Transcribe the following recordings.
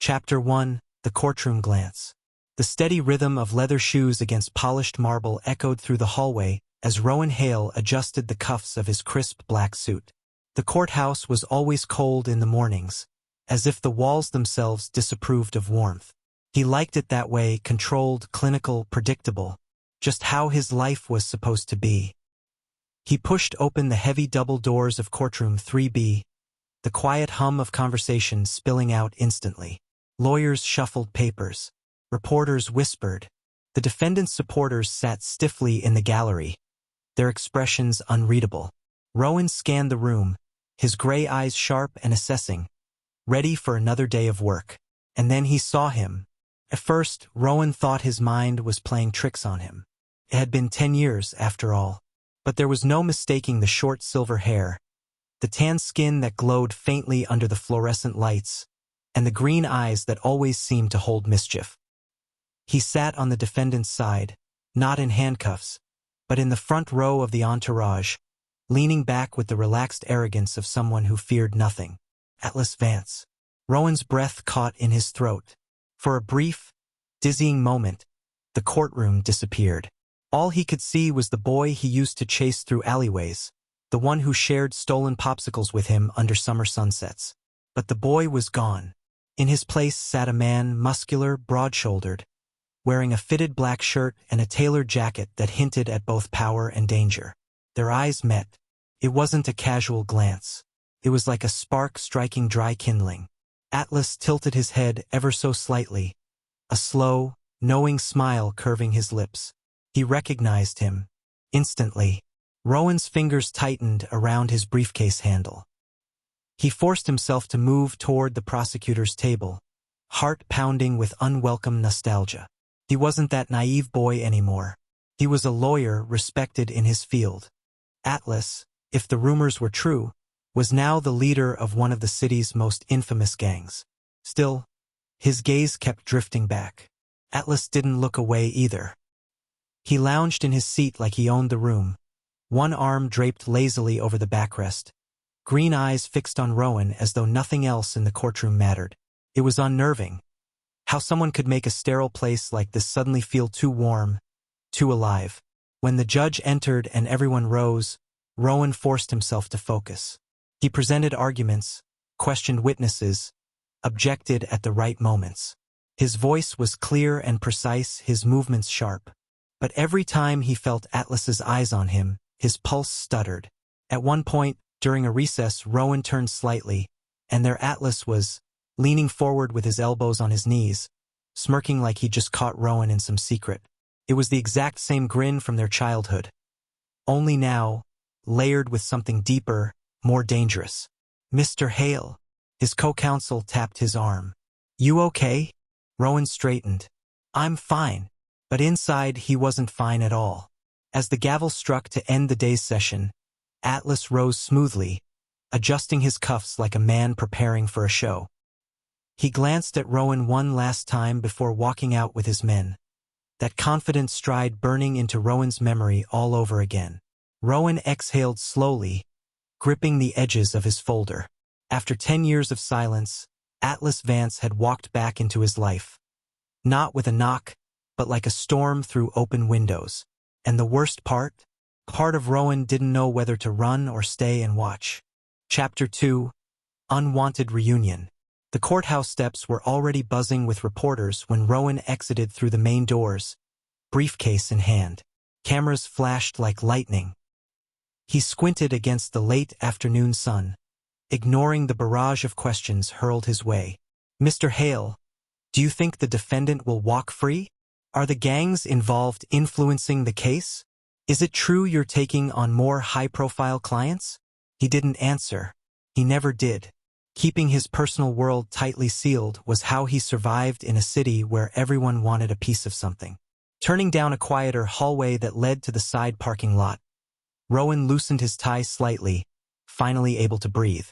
Chapter 1: The Courtroom Glance. The steady rhythm of leather shoes against polished marble echoed through the hallway as Rowan Hale adjusted the cuffs of his crisp black suit. The courthouse was always cold in the mornings, as if the walls themselves disapproved of warmth. He liked it that way, controlled, clinical, predictable, just how his life was supposed to be. He pushed open the heavy double doors of courtroom 3B, the quiet hum of conversation spilling out instantly. Lawyers shuffled papers. Reporters whispered. The defendant's supporters sat stiffly in the gallery, their expressions unreadable. Rowan scanned the room, his gray eyes sharp and assessing, ready for another day of work. And then he saw him. At first, Rowan thought his mind was playing tricks on him. It had been 10 years, after all. But there was no mistaking the short silver hair, the tan skin that glowed faintly under the fluorescent lights, and the green eyes that always seemed to hold mischief. He sat on the defendant's side, not in handcuffs, but in the front row of the entourage, leaning back with the relaxed arrogance of someone who feared nothing. Atlas Vance. Rowan's breath caught in his throat. For a brief, dizzying moment, the courtroom disappeared. All he could see was the boy he used to chase through alleyways, the one who shared stolen popsicles with him under summer sunsets. But the boy was gone. In his place sat a man, muscular, broad-shouldered, wearing a fitted black shirt and a tailored jacket that hinted at both power and danger. Their eyes met. It wasn't a casual glance. It was like a spark striking dry kindling. Atlas tilted his head ever so slightly, a slow, knowing smile curving his lips. He recognized him. Instantly, Rowan's fingers tightened around his briefcase handle. He forced himself to move toward the prosecutor's table, heart pounding with unwelcome nostalgia. He wasn't that naive boy anymore. He was a lawyer respected in his field. Atlas, if the rumors were true, was now the leader of one of the city's most infamous gangs. Still, his gaze kept drifting back. Atlas didn't look away either. He lounged in his seat like he owned the room, one arm draped lazily over the backrest, green eyes fixed on Rowan as though nothing else in the courtroom mattered. It was unnerving. How someone could make a sterile place like this suddenly feel too warm, too alive. When the judge entered and everyone rose, Rowan forced himself to focus. He presented arguments, questioned witnesses, objected at the right moments. His voice was clear and precise, his movements sharp. But every time he felt Atlas's eyes on him, his pulse stuttered. At one point, during a recess, Rowan turned slightly, and there Atlas was, leaning forward with his elbows on his knees, smirking like he'd just caught Rowan in some secret. It was the exact same grin from their childhood, only now, layered with something deeper, more dangerous. Mr. Hale. His co-counsel tapped his arm. You okay? Rowan straightened. I'm fine. But inside he wasn't fine at all. As the gavel struck to end the day's session, Atlas rose smoothly, adjusting his cuffs like a man preparing for a show. He glanced at Rowan one last time before walking out with his men, that confident stride burning into Rowan's memory all over again. Rowan exhaled slowly, gripping the edges of his folder. After 10 years of silence, Atlas Vance had walked back into his life. Not with a knock, but like a storm through open windows. And the worst part of Rowan didn't know whether to run or stay and watch. Chapter 2: Unwanted Reunion. The courthouse steps were already buzzing with reporters when Rowan exited through the main doors, briefcase in hand. Cameras flashed like lightning. He squinted against the late afternoon sun, ignoring the barrage of questions hurled his way. Mr. Hale, do you think the defendant will walk free? Are the gangs involved influencing the case? Is it true you're taking on more high-profile clients? He didn't answer. He never did. Keeping his personal world tightly sealed was how he survived in a city where everyone wanted a piece of something. Turning down a quieter hallway that led to the side parking lot, Rowan loosened his tie slightly, finally able to breathe.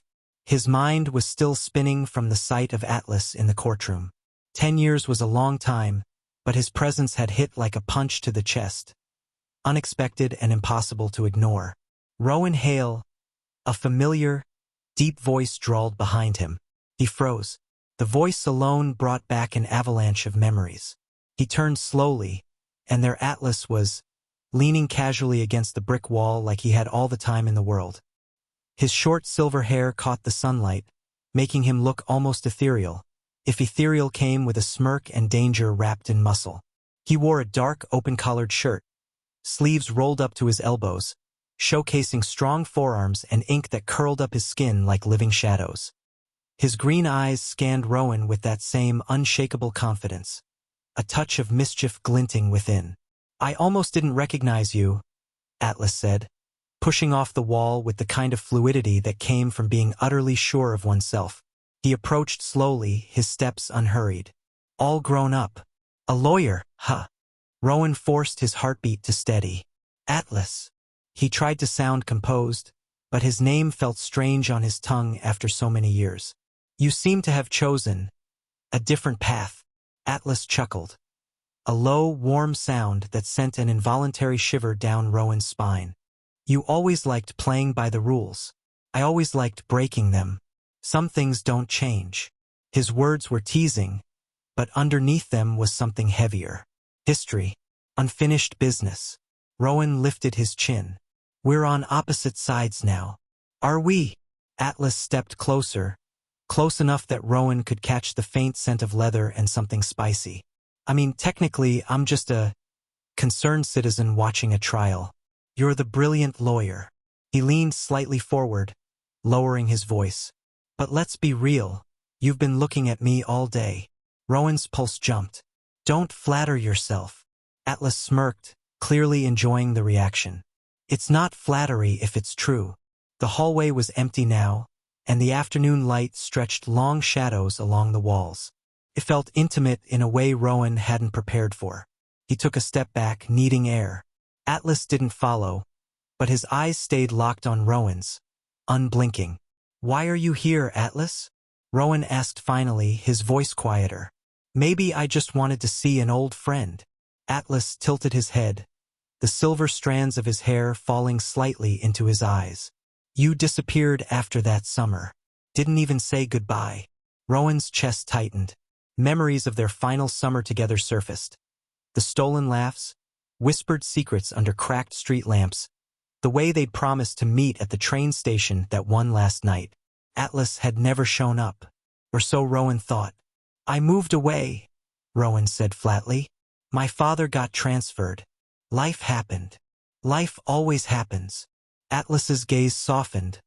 His mind was still spinning from the sight of Atlas in the courtroom. 10 years was a long time, but his presence had hit like a punch to the chest, unexpected and impossible to ignore. Rowan Hale, a familiar, deep voice drawled behind him. He froze. The voice alone brought back an avalanche of memories. He turned slowly, and their Atlas was leaning casually against the brick wall like he had all the time in the world. His short silver hair caught the sunlight, making him look almost ethereal, if ethereal came with a smirk and danger wrapped in muscle. He wore a dark, open-collared shirt, sleeves rolled up to his elbows, showcasing strong forearms and ink that curled up his skin like living shadows. His green eyes scanned Rowan with that same unshakable confidence, a touch of mischief glinting within. "I almost didn't recognize you," Atlas said, pushing off the wall with the kind of fluidity that came from being utterly sure of oneself. He approached slowly, his steps unhurried. "All grown up. A lawyer, huh?" Rowan forced his heartbeat to steady. "Atlas." He tried to sound composed, but his name felt strange on his tongue after so many years. "You seem to have chosen a different path." Atlas chuckled, a low, warm sound that sent an involuntary shiver down Rowan's spine. "You always liked playing by the rules. I always liked breaking them. Some things don't change." His words were teasing, but underneath them was something heavier. History. Unfinished business. Rowan lifted his chin. "We're on opposite sides now. Are we?" Atlas stepped closer, close enough that Rowan could catch the faint scent of leather and something spicy. "I mean, technically, I'm just a concerned citizen watching a trial. You're the brilliant lawyer." He leaned slightly forward, lowering his voice. "But let's be real. You've been looking at me all day." Rowan's pulse jumped. "Don't flatter yourself." Atlas smirked, clearly enjoying the reaction. "It's not flattery if it's true." The hallway was empty now, and the afternoon light stretched long shadows along the walls. It felt intimate in a way Rowan hadn't prepared for. He took a step back, needing air. Atlas didn't follow, but his eyes stayed locked on Rowan's, unblinking. "Why are you here, Atlas?" Rowan asked finally, his voice quieter. "Maybe I just wanted to see an old friend." Atlas tilted his head, the silver strands of his hair falling slightly into his eyes. "You disappeared after that summer. Didn't even say goodbye." Rowan's chest tightened. Memories of their final summer together surfaced. The stolen laughs, whispered secrets under cracked street lamps, the way they'd promised to meet at the train station that one last night. Atlas had never shown up, or so Rowan thought. "I moved away," Rowan said flatly. "My father got transferred. Life happened. Life always happens." Atlas's gaze softened,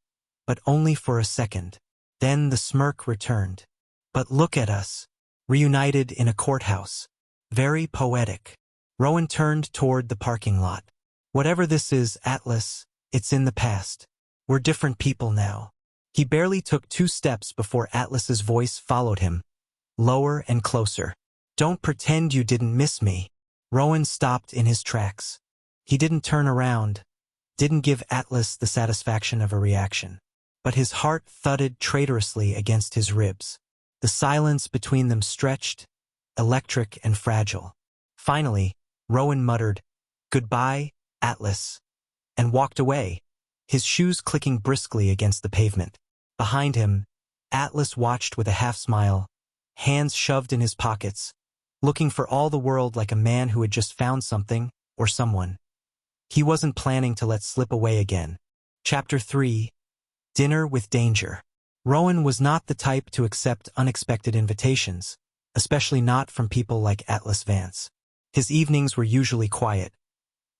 but only for a second. Then the smirk returned. "But look at us, reunited in a courthouse. Very poetic." Rowan turned toward the parking lot. "Whatever this is, Atlas, it's in the past. We're different people now." He barely took 2 steps before Atlas's voice followed him, lower and closer. "Don't pretend you didn't miss me." Rowan stopped in his tracks. He didn't turn around, didn't give Atlas the satisfaction of a reaction. But his heart thudded traitorously against his ribs. The silence between them stretched, electric and fragile. Finally, Rowan muttered, "Goodbye, Atlas," and walked away, his shoes clicking briskly against the pavement. Behind him, Atlas watched with a half-smile, hands shoved in his pockets, looking for all the world like a man who had just found something or someone he wasn't planning to let slip away again. Chapter 3. Dinner with Danger. Rowan was not the type to accept unexpected invitations, especially not from people like Atlas Vance. His evenings were usually quiet.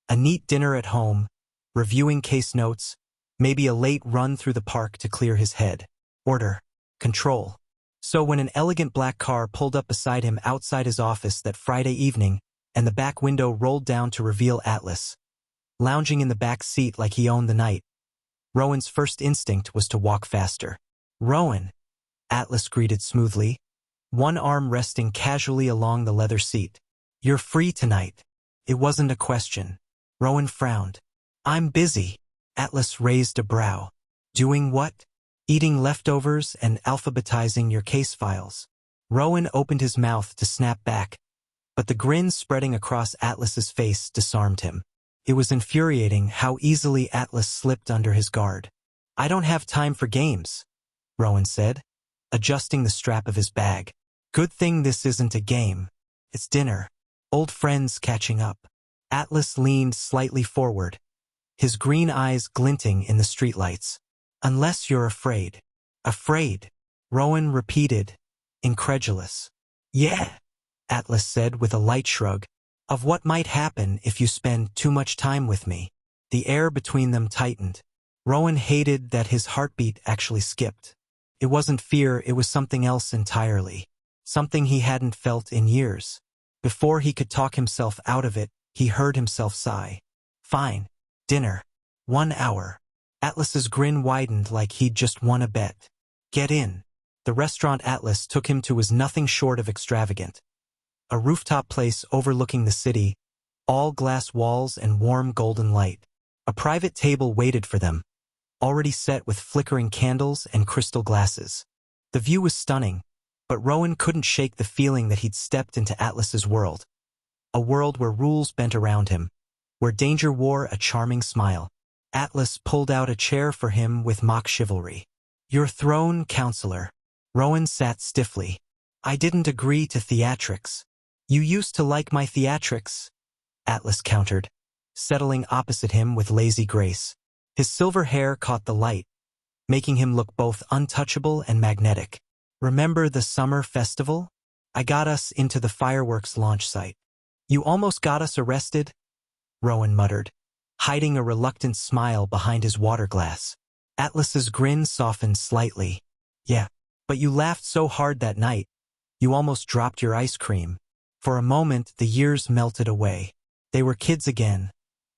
A neat dinner at home, reviewing case notes, maybe a late run through the park to clear his head. Order. Control. So when an elegant black car pulled up beside him outside his office that Friday evening and the back window rolled down to reveal Atlas, lounging in the back seat like he owned the night, Rowan's first instinct was to walk faster. "Rowan," Atlas greeted smoothly, one arm resting casually along the leather seat. "You're free tonight." It wasn't a question. Rowan frowned. "I'm busy." Atlas raised a brow. "Doing what?" "Eating leftovers and alphabetizing your case files." Rowan opened his mouth to snap back, but the grin spreading across Atlas's face disarmed him. It was infuriating how easily Atlas slipped under his guard. "I don't have time for games," Rowan said. adjusting the strap of his bag. Good thing this isn't a game. It's dinner. Old friends catching up. Atlas leaned slightly forward, his green eyes glinting in the streetlights. Unless you're afraid. Afraid? Rowan repeated, incredulous. Yeah, Atlas said with a light shrug. Of what might happen if you spend too much time with me. The air between them tightened. Rowan hated that his heartbeat actually skipped. It wasn't fear, it was something else entirely. Something he hadn't felt in years. Before he could talk himself out of it, he heard himself sigh. Fine. Dinner. 1 hour. Atlas's grin widened like he'd just won a bet. Get in. The restaurant Atlas took him to was nothing short of extravagant. A rooftop place overlooking the city, all glass walls and warm golden light. A private table waited for them, already set with flickering candles and crystal glasses. The view was stunning, but Rowan couldn't shake the feeling that he'd stepped into Atlas's world. A world where rules bent around him, where danger wore a charming smile. Atlas pulled out a chair for him with mock chivalry. Your throne, counselor. Rowan sat stiffly. I didn't agree to theatrics. You used to like my theatrics, Atlas countered, settling opposite him with lazy grace. His silver hair caught the light, making him look both untouchable and magnetic. Remember the summer festival? I got us into the fireworks launch site. You almost got us arrested? Rowan muttered, hiding a reluctant smile behind his water glass. Atlas's grin softened slightly. Yeah, but you laughed so hard that night, you almost dropped your ice cream. For a moment, the years melted away. They were kids again,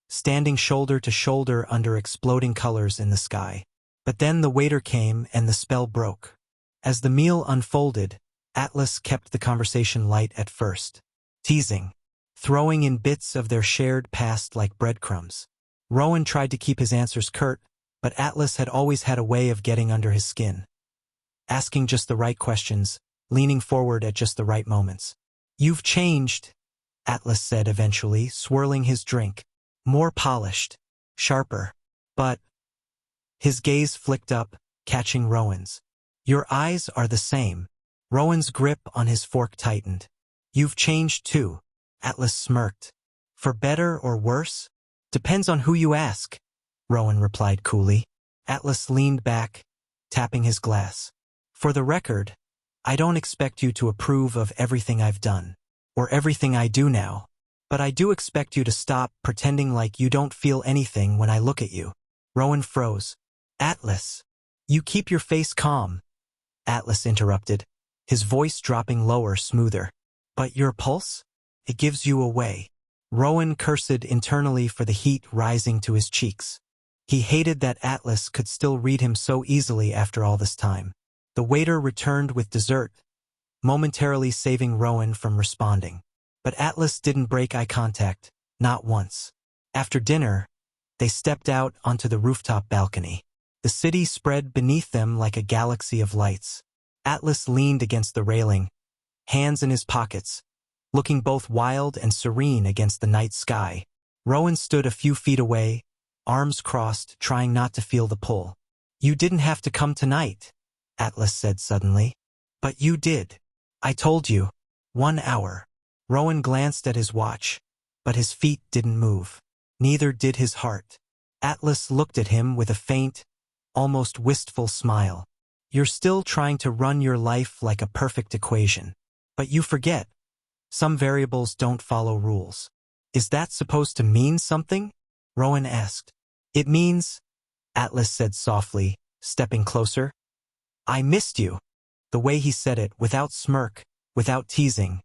standing shoulder to shoulder under exploding colors in the sky. But then the waiter came and the spell broke. As the meal unfolded, Atlas kept the conversation light at first, teasing, throwing in bits of their shared past like breadcrumbs. Rowan tried to keep his answers curt, but Atlas had always had a way of getting under his skin. Asking just the right questions, leaning forward at just the right moments. You've changed, Atlas said eventually, swirling his drink. More polished, sharper. But his gaze flicked up, catching Rowan's. Your eyes are the same. Rowan's grip on his fork tightened. You've changed too, Atlas smirked. For better or worse? Depends on who you ask, Rowan replied coolly. Atlas leaned back, tapping his glass. For the record, I don't expect you to approve of everything I've done, or everything I do now, but I do expect you to stop pretending like you don't feel anything when I look at you. Rowan froze. Atlas, you keep your face calm, Atlas interrupted, his voice dropping lower, smoother. But your pulse? It gives you away. Rowan cursed internally for the heat rising to his cheeks. He hated that Atlas could still read him so easily after all this time. The waiter returned with dessert, momentarily saving Rowan from responding. But Atlas didn't break eye contact, not once. After dinner, they stepped out onto the rooftop balcony. The city spread beneath them like a galaxy of lights. Atlas leaned against the railing, hands in his pockets, looking both wild and serene against the night sky. Rowan stood a few feet away, arms crossed, trying not to feel the pull. You didn't have to come tonight, Atlas said suddenly. But you did. I told you. 1 hour. Rowan glanced at his watch, but his feet didn't move. Neither did his heart. Atlas looked at him with a faint, almost wistful smile. You're still trying to run your life like a perfect equation. But you forget. Some variables don't follow rules. Is that supposed to mean something? Rowan asked. It means, Atlas said softly, stepping closer. I missed you. The way he said it, without smirk, without teasing,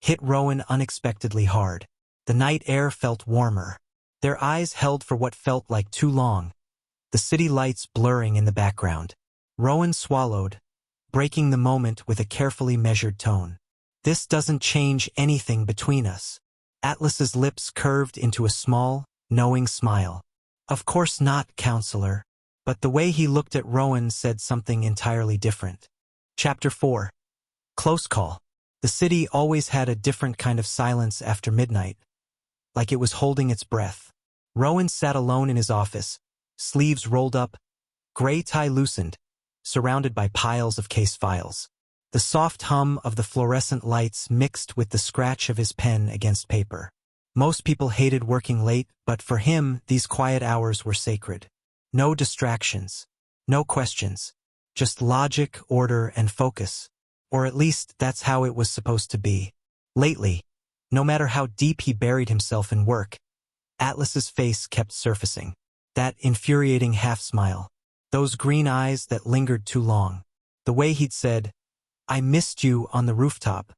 hit Rowan unexpectedly hard. The night air felt warmer. Their eyes held for what felt like too long, the city lights blurring in the background. Rowan swallowed, breaking the moment with a carefully measured tone. This doesn't change anything between us. Atlas's lips curved into a small, knowing smile. Of course not, counselor. But the way he looked at Rowan said something entirely different. Chapter 4. Close call. The city always had a different kind of silence after midnight, like it was holding its breath. Rowan sat alone in his office, sleeves rolled up, gray tie loosened, surrounded by piles of case files. The soft hum of the fluorescent lights mixed with the scratch of his pen against paper. Most people hated working late, but for him, these quiet hours were sacred. No distractions. No questions. Just logic, order, and focus. Or at least that's how it was supposed to be. Lately, no matter how deep he buried himself in work, Atlas's face kept surfacing. That infuriating half-smile. Those green eyes that lingered too long. The way he'd said, "I missed you" on the rooftop,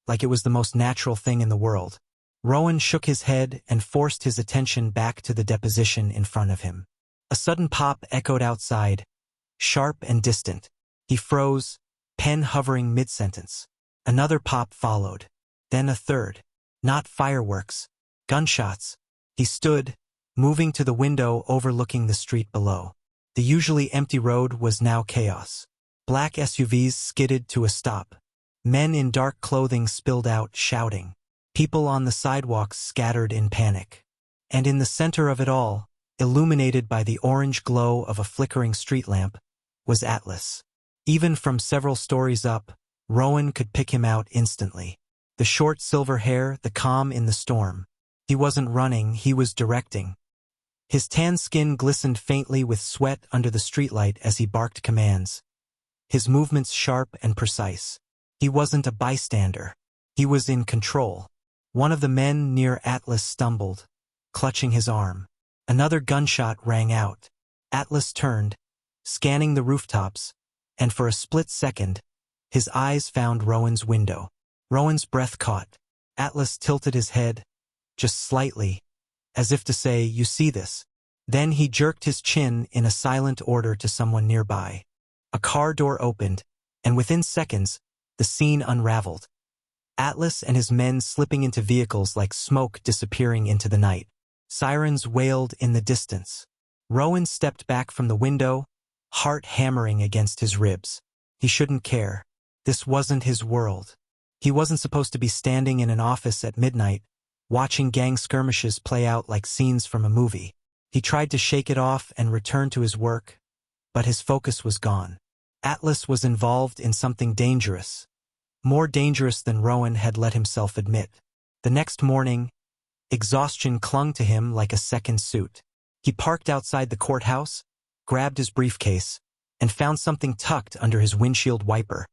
like it was the most natural thing in the world. Rowan shook his head and forced his attention back to the deposition in front of him. A sudden pop echoed outside, sharp and distant. He froze, pen hovering mid-sentence. Another pop followed. Then a third. Not fireworks. Gunshots. He stood, moving to the window overlooking the street below. The usually empty road was now chaos. Black SUVs skidded to a stop. Men in dark clothing spilled out, shouting. People on the sidewalks scattered in panic. And in the center of it all, illuminated by the orange glow of a flickering street lamp, was Atlas. Even from several stories up, Rowan could pick him out instantly. The short silver hair, the calm in the storm. He wasn't running, he was directing. His tan skin glistened faintly with sweat under the streetlight as he barked commands. His movements sharp and precise. He wasn't a bystander. He was in control. One of the men near Atlas stumbled, clutching his arm. Another gunshot rang out. Atlas turned, scanning the rooftops, and for a split second, his eyes found Rowan's window. Rowan's breath caught. Atlas tilted his head, just slightly, as if to say, "You see this." Then he jerked his chin in a silent order to someone nearby. A car door opened, and within seconds, the scene unraveled. Atlas and his men slipping into vehicles like smoke disappearing into the night. Sirens wailed in the distance. Rowan stepped back from the window, heart hammering against his ribs. He shouldn't care. This wasn't his world. He wasn't supposed to be standing in an office at midnight, watching gang skirmishes play out like scenes from a movie. He tried to shake it off and return to his work, but his focus was gone. Atlas was involved in something dangerous. More dangerous than Rowan had let himself admit. The next morning, exhaustion clung to him like a second suit. He parked outside the courthouse, grabbed his briefcase, and found something tucked under his windshield wiper.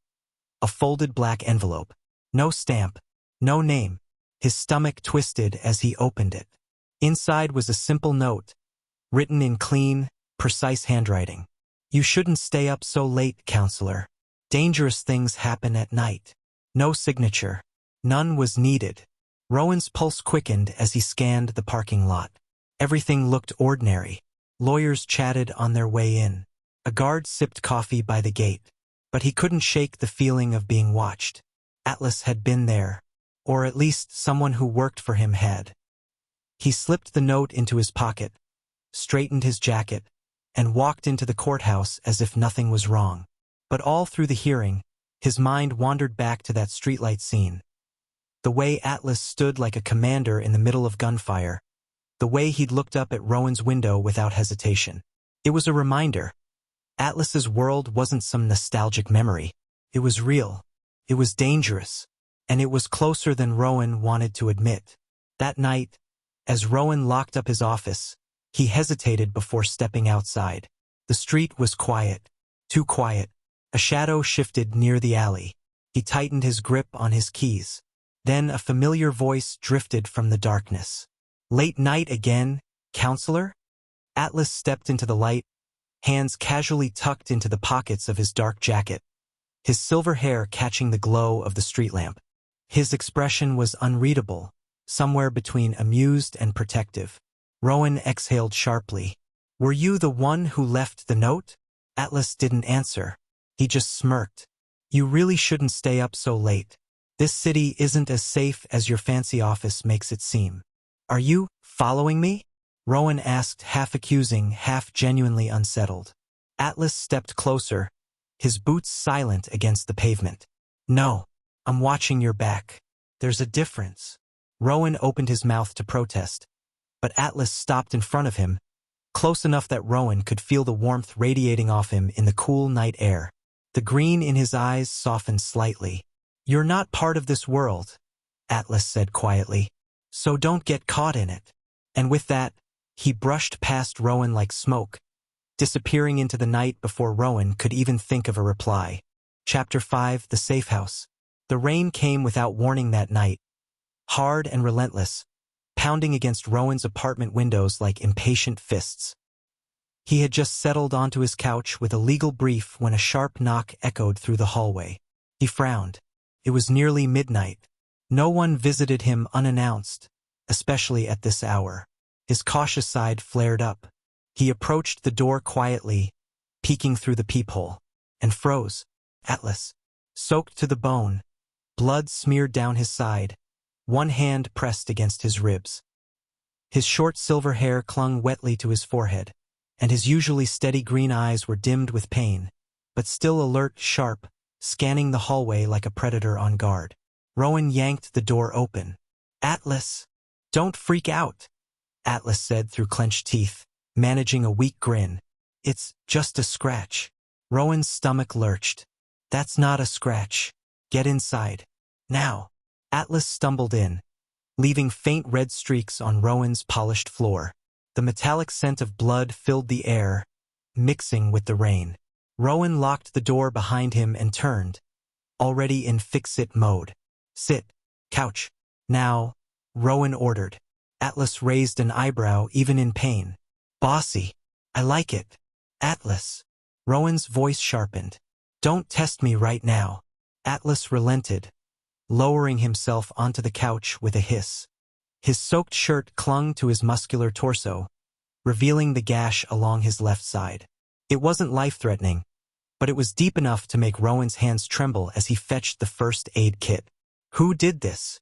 A folded black envelope. No stamp, no name. His stomach twisted as he opened it. Inside was a simple note, written in clean, precise handwriting. "You shouldn't stay up so late, counselor. Dangerous things happen at night." No signature. None was needed. Rowan's pulse quickened as he scanned the parking lot. Everything looked ordinary. Lawyers chatted on their way in. A guard sipped coffee by the gate. But he couldn't shake the feeling of being watched. Atlas had been there. Or at least someone who worked for him had. He slipped the note into his pocket, straightened his jacket, and walked into the courthouse as if nothing was wrong. But all through the hearing, his mind wandered back to that streetlight scene. The way Atlas stood like a commander in the middle of gunfire. The way he'd looked up at Rowan's window without hesitation. It was a reminder. Atlas's world wasn't some nostalgic memory. It was real. It was dangerous. And it was closer than Rowan wanted to admit. That night, as Rowan locked up his office, he hesitated before stepping outside. The street was quiet. Too quiet. A shadow shifted near the alley. He tightened his grip on his keys. Then a familiar voice drifted from the darkness. "Late night again, counselor?" Atlas stepped into the light, hands casually tucked into the pockets of his dark jacket, his silver hair catching the glow of the street lamp. His expression was unreadable, somewhere between amused and protective. Rowan exhaled sharply. "Were you the one who left the note?" Atlas didn't answer. He just smirked. "You really shouldn't stay up so late. This city isn't as safe as your fancy office makes it seem." "Are you following me?" Rowan asked, half accusing, half genuinely unsettled. Atlas stepped closer, his boots silent against the pavement. "No, I'm watching your back. There's a difference." Rowan opened his mouth to protest, but Atlas stopped in front of him, close enough that Rowan could feel the warmth radiating off him in the cool night air. The green in his eyes softened slightly. "You're not part of this world," Atlas said quietly, "so don't get caught in it." And with that, he brushed past Rowan like smoke, disappearing into the night before Rowan could even think of a reply. Chapter 5: The Safe House. The rain came without warning that night, hard and relentless, pounding against Rowan's apartment windows like impatient fists. He had just settled onto his couch with a legal brief when a sharp knock echoed through the hallway. He frowned. It was nearly midnight. No one visited him unannounced, especially at this hour. His cautious side flared up. He approached the door quietly, peeking through the peephole, and froze. Atlas, soaked to the bone, blood smeared down his side, one hand pressed against his ribs. His short silver hair clung wetly to his forehead, and his usually steady green eyes were dimmed with pain, but still alert, sharp, scanning the hallway like a predator on guard. Rowan yanked the door open. "Atlas, don't freak out," Atlas said through clenched teeth, managing a weak grin. "It's just a scratch." Rowan's stomach lurched. "That's not a scratch. Get inside. Now." Atlas stumbled in, leaving faint red streaks on Rowan's polished floor. The metallic scent of blood filled the air, mixing with the rain. Rowan locked the door behind him and turned, already in fix-it mode. "Sit. Couch. Now," Rowan ordered. Atlas raised an eyebrow, even in pain. "Bossy. I like it." "Atlas." Rowan's voice sharpened. "Don't test me right now." Atlas relented, lowering himself onto the couch with a hiss. His soaked shirt clung to his muscular torso, revealing the gash along his left side. It wasn't life-threatening, but it was deep enough to make Rowan's hands tremble as he fetched the first aid kit. "Who did this?"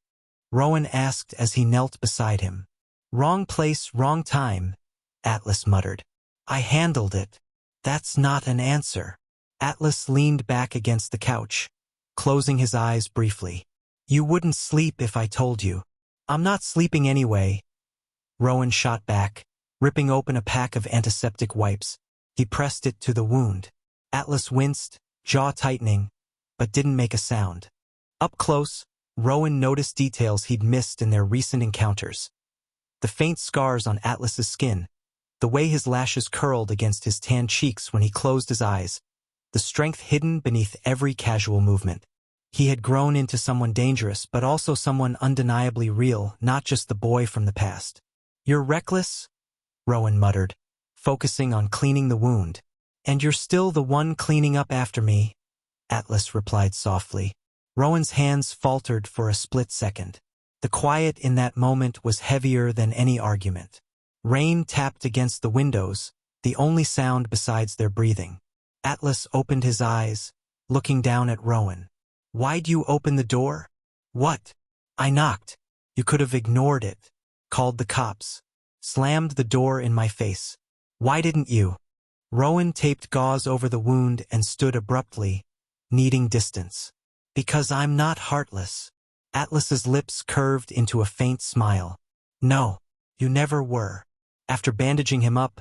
Rowan asked as he knelt beside him. "Wrong place, wrong time," Atlas muttered. "I handled it." "That's not an answer." Atlas leaned back against the couch, closing his eyes briefly. "You wouldn't sleep if I told you." "I'm not sleeping anyway," Rowan shot back, ripping open a pack of antiseptic wipes. He pressed it to the wound. Atlas winced, jaw tightening, but didn't make a sound. Up close, Rowan noticed details he'd missed in their recent encounters. The faint scars on Atlas's skin, the way his lashes curled against his tan cheeks when he closed his eyes, the strength hidden beneath every casual movement. He had grown into someone dangerous, but also someone undeniably real, not just the boy from the past. "You're reckless," Rowan muttered, focusing on cleaning the wound. "And you're still the one cleaning up after me," Atlas replied softly. Rowan's hands faltered for a split second. The quiet in that moment was heavier than any argument. Rain tapped against the windows, the only sound besides their breathing. Atlas opened his eyes, looking down at Rowan. "Why'd you open the door?" "What?" "I knocked. You could have ignored it. Called the cops. Slammed the door in my face. Why didn't you?" Rowan taped gauze over the wound and stood abruptly, needing distance. "Because I'm not heartless." Atlas's lips curved into a faint smile. "No, you never were." After bandaging him up,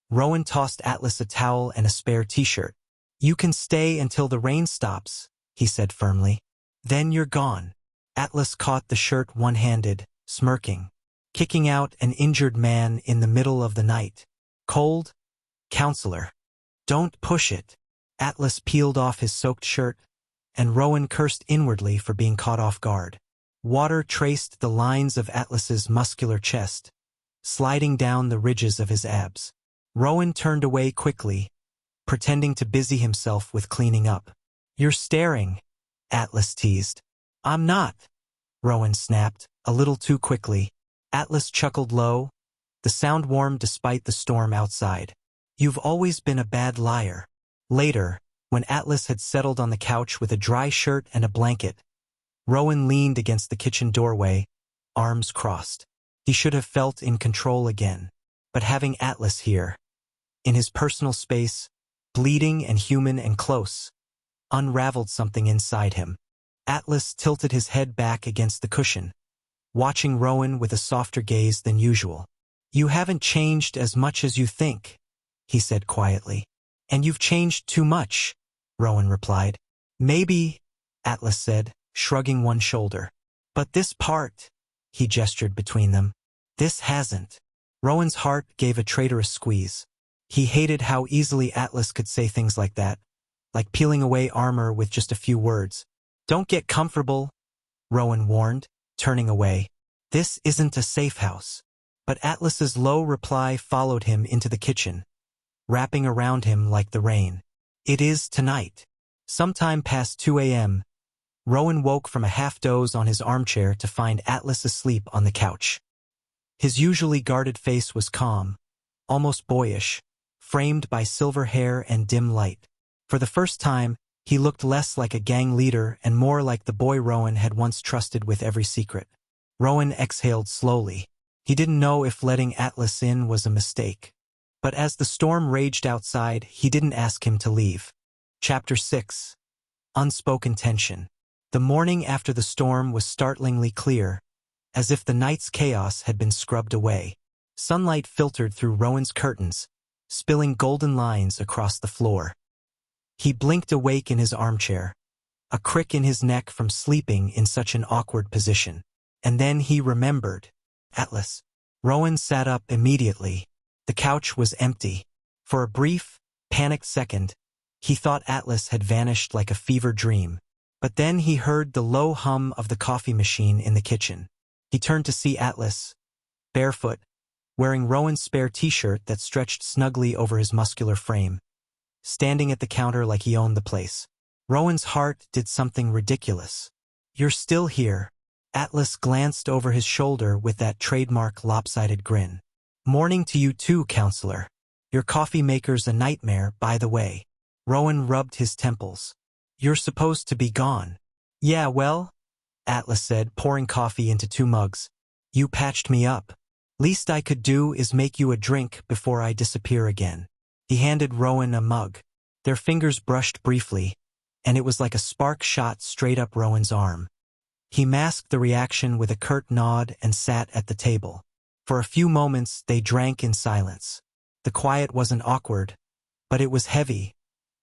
Rowan tossed Atlas a towel and a spare t-shirt. "You can stay until the rain stops," he said firmly. "Then you're gone." Atlas caught the shirt one-handed, smirking, kicking out an injured man in the middle of the night. "Cold? Counselor. Don't push it." Atlas peeled off his soaked shirt, and Rowan cursed inwardly for being caught off guard. Water traced the lines of Atlas's muscular chest, sliding down the ridges of his abs. Rowan turned away quickly, pretending to busy himself with cleaning up. "You're staring," Atlas teased. "I'm not," Rowan snapped, a little too quickly. Atlas chuckled low, the sound warm despite the storm outside. "You've always been a bad liar." Later, when Atlas had settled on the couch with a dry shirt and a blanket, Rowan leaned against the kitchen doorway, arms crossed. He should have felt in control again. But having Atlas here, in his personal space, bleeding and human and close, unraveled something inside him. Atlas tilted his head back against the cushion, watching Rowan with a softer gaze than usual. "You haven't changed as much as you think," he said quietly. "And you've changed too much," Rowan replied. "Maybe," Atlas said, shrugging one shoulder. "But this part," he gestured between them, "this hasn't." Rowan's heart gave a traitorous squeeze. He hated how easily Atlas could say things like that, like peeling away armor with just a few words. "Don't get comfortable," Rowan warned, turning away. "This isn't a safe house." But Atlas's low reply followed him into the kitchen, wrapping around him like the rain. "It is tonight." Sometime past 2 a.m., Rowan woke from a half-doze on his armchair to find Atlas asleep on the couch. His usually guarded face was calm, almost boyish, framed by silver hair and dim light. For the first time, he looked less like a gang leader and more like the boy Rowan had once trusted with every secret. Rowan exhaled slowly. He didn't know if letting Atlas in was a mistake. But as the storm raged outside, he didn't ask him to leave. Chapter 6. Unspoken Tension. The morning after the storm was startlingly clear, as if the night's chaos had been scrubbed away. Sunlight filtered through Rowan's curtains, spilling golden lines across the floor. He blinked awake in his armchair, a crick in his neck from sleeping in such an awkward position. And then he remembered. Atlas. Rowan sat up immediately. The couch was empty. For a brief, panicked second, he thought Atlas had vanished like a fever dream. But then he heard the low hum of the coffee machine in the kitchen. He turned to see Atlas, barefoot, wearing Rowan's spare t-shirt that stretched snugly over his muscular frame, standing at the counter like he owned the place. Rowan's heart did something ridiculous. "You're still here." Atlas glanced over his shoulder with that trademark lopsided grin. "Morning to you too, counselor. Your coffee maker's a nightmare, by the way." Rowan rubbed his temples. "You're supposed to be gone." "Yeah, well," Atlas said, pouring coffee into 2 mugs. "You patched me up. Least I could do is make you a drink before I disappear again." He handed Rowan a mug. Their fingers brushed briefly, and it was like a spark shot straight up Rowan's arm. He masked the reaction with a curt nod and sat at the table. For a few moments they drank in silence. The quiet wasn't awkward, but it was heavy,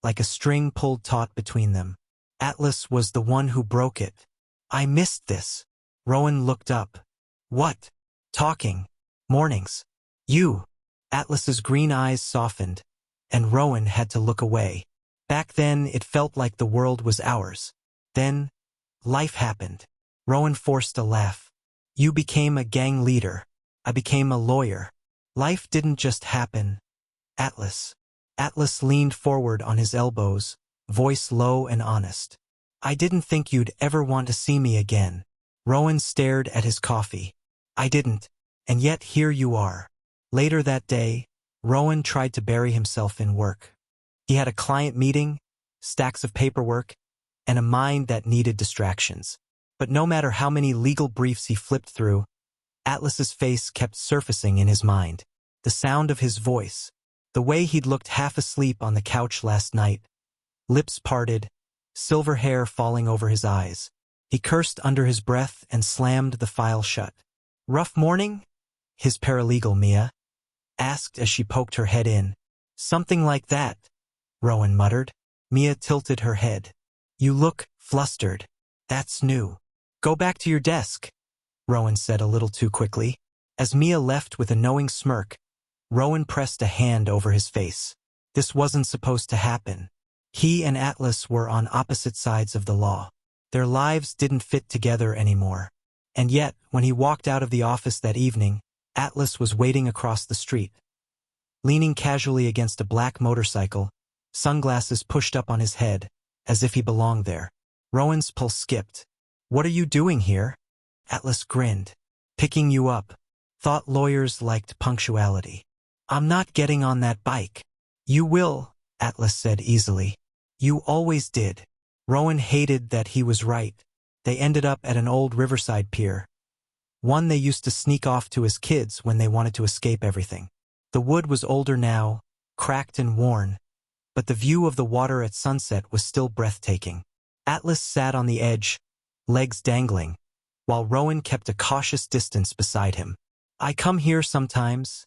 like a string pulled taut between them. Atlas was the one who broke it. "I missed this." Rowan looked up. "What?" "Talking. Mornings. You." Atlas's green eyes softened, and Rowan had to look away. Back then it felt like the world was ours. Then, life happened. Rowan forced a laugh. "You became a gang leader. I became a lawyer. Life didn't just happen. Atlas." Atlas leaned forward on his elbows, voice low and honest. "I didn't think you'd ever want to see me again." Rowan stared at his coffee. "I didn't. And yet here you are." Later that day, Rowan tried to bury himself in work. He had a client meeting, stacks of paperwork, and a mind that needed distractions. But no matter how many legal briefs he flipped through, Atlas's face kept surfacing in his mind. The sound of his voice, the way he'd looked half asleep on the couch last night, lips parted, silver hair falling over his eyes. He cursed under his breath and slammed the file shut. "Rough morning?" his paralegal Mia asked as she poked her head in. "Something like that," Rowan muttered. Mia tilted her head. "You look flustered. That's new." "Go back to your desk," Rowan said a little too quickly. As Mia left with a knowing smirk, Rowan pressed a hand over his face. This wasn't supposed to happen. He and Atlas were on opposite sides of the law. Their lives didn't fit together anymore. And yet, when he walked out of the office that evening, Atlas was waiting across the street. Leaning casually against a black motorcycle, sunglasses pushed up on his head, as if he belonged there. Rowan's pulse skipped. "What are you doing here?" Atlas grinned. "Picking you up. Thought lawyers liked punctuality." "I'm not getting on that bike." "You will," Atlas said easily. "You always did." Rowan hated that he was right. They ended up at an old riverside pier, one they used to sneak off to as kids when they wanted to escape everything. The wood was older now, cracked and worn, but the view of the water at sunset was still breathtaking. Atlas sat on the edge, legs dangling, while Rowan kept a cautious distance beside him. I come here sometimes,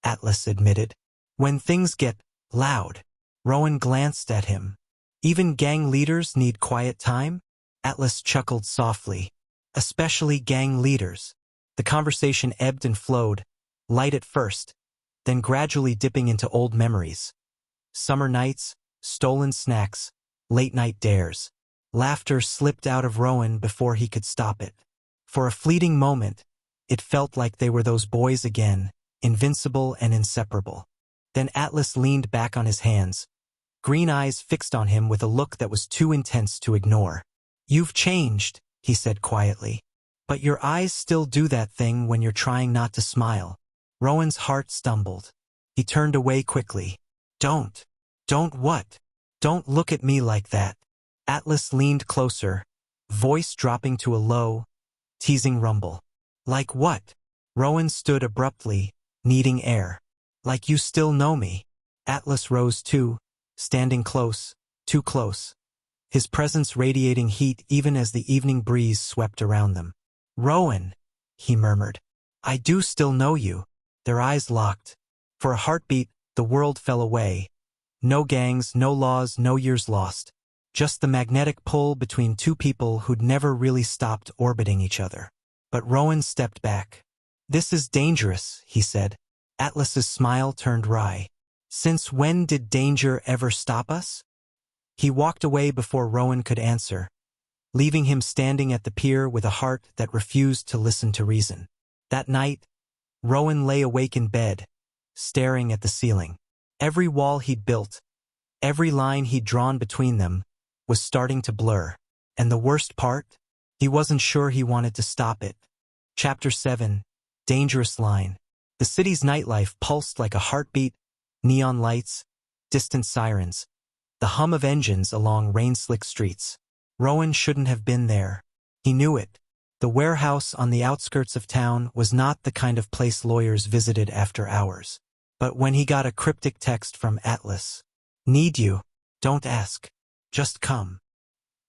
Atlas admitted. When things get loud. Rowan glanced at him. Even gang leaders need quiet time? Atlas chuckled softly. Especially gang leaders. The conversation ebbed and flowed, light at first, then gradually dipping into old memories. Summer nights, stolen snacks, late-night dares. Laughter slipped out of Rowan before he could stop it. For a fleeting moment, it felt like they were those boys again, invincible and inseparable. Then Atlas leaned back on his hands, green eyes fixed on him with a look that was too intense to ignore. You've changed, he said quietly. But your eyes still do that thing when you're trying not to smile. Rowan's heart stumbled. He turned away quickly. Don't what? Don't look at me like that. Atlas leaned closer, voice dropping to a low, teasing rumble. Like what? Rowan stood abruptly, needing air. Like you still know me. Atlas rose too, standing close, too close. His presence radiating heat even as the evening breeze swept around them. Rowan, he murmured. I do still know you. Their eyes locked. For a heartbeat, the world fell away. No gangs, no laws, no years lost. Just the magnetic pull between two people who'd never really stopped orbiting each other. But Rowan stepped back. This is dangerous, he said. Atlas's smile turned wry. Since when did danger ever stop us? He walked away before Rowan could answer, leaving him standing at the pier with a heart that refused to listen to reason. That night, Rowan lay awake in bed, staring at the ceiling. Every wall he'd built, every line he'd drawn between them, was starting to blur. And the worst part? He wasn't sure he wanted to stop it. Chapter 7, Dangerous Line. The city's nightlife pulsed like a heartbeat, neon lights, distant sirens, the hum of engines along rain-slick streets. Rowan shouldn't have been there. He knew it. The warehouse on the outskirts of town was not the kind of place lawyers visited after hours. But when he got a cryptic text from Atlas, "Need you. Don't ask. Just come,"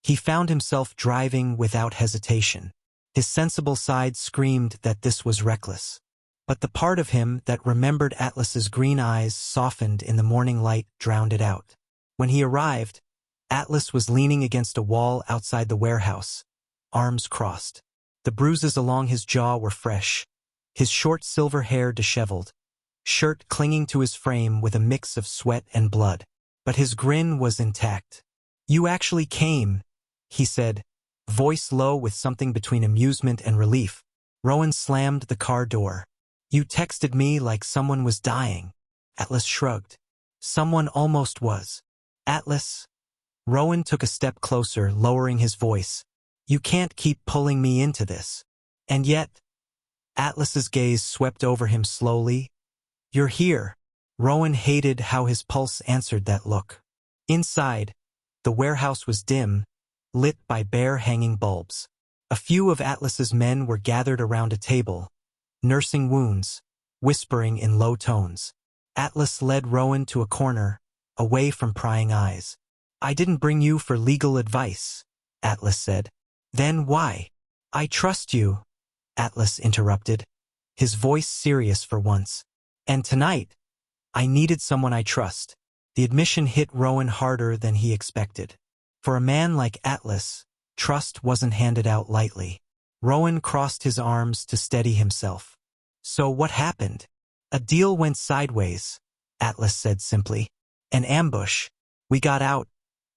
he found himself driving without hesitation. His sensible side screamed that this was reckless. But the part of him that remembered Atlas's green eyes softened in the morning light drowned it out. When he arrived, Atlas was leaning against a wall outside the warehouse, arms crossed. The bruises along his jaw were fresh, his short silver hair disheveled, shirt clinging to his frame with a mix of sweat and blood. But his grin was intact. "You actually came," he said, voice low with something between amusement and relief. Rowan slammed the car door. "You texted me like someone was dying." Atlas shrugged. "Someone almost was." "Atlas." Rowan took a step closer, lowering his voice. "You can't keep pulling me into this." "And yet," Atlas's gaze swept over him slowly. "You're here." Rowan hated how his pulse answered that look. Inside, the warehouse was dim, lit by bare hanging bulbs. A few of Atlas's men were gathered around a table, nursing wounds, whispering in low tones. Atlas led Rowan to a corner, away from prying eyes. "I didn't bring you for legal advice," Atlas said. "Then why?" "I trust you," Atlas interrupted, his voice serious for once. "And tonight, I needed someone I trust." The admission hit Rowan harder than he expected. For a man like Atlas, trust wasn't handed out lightly. Rowan crossed his arms to steady himself. "So what happened?" "A deal went sideways," Atlas said simply. "An ambush. We got out,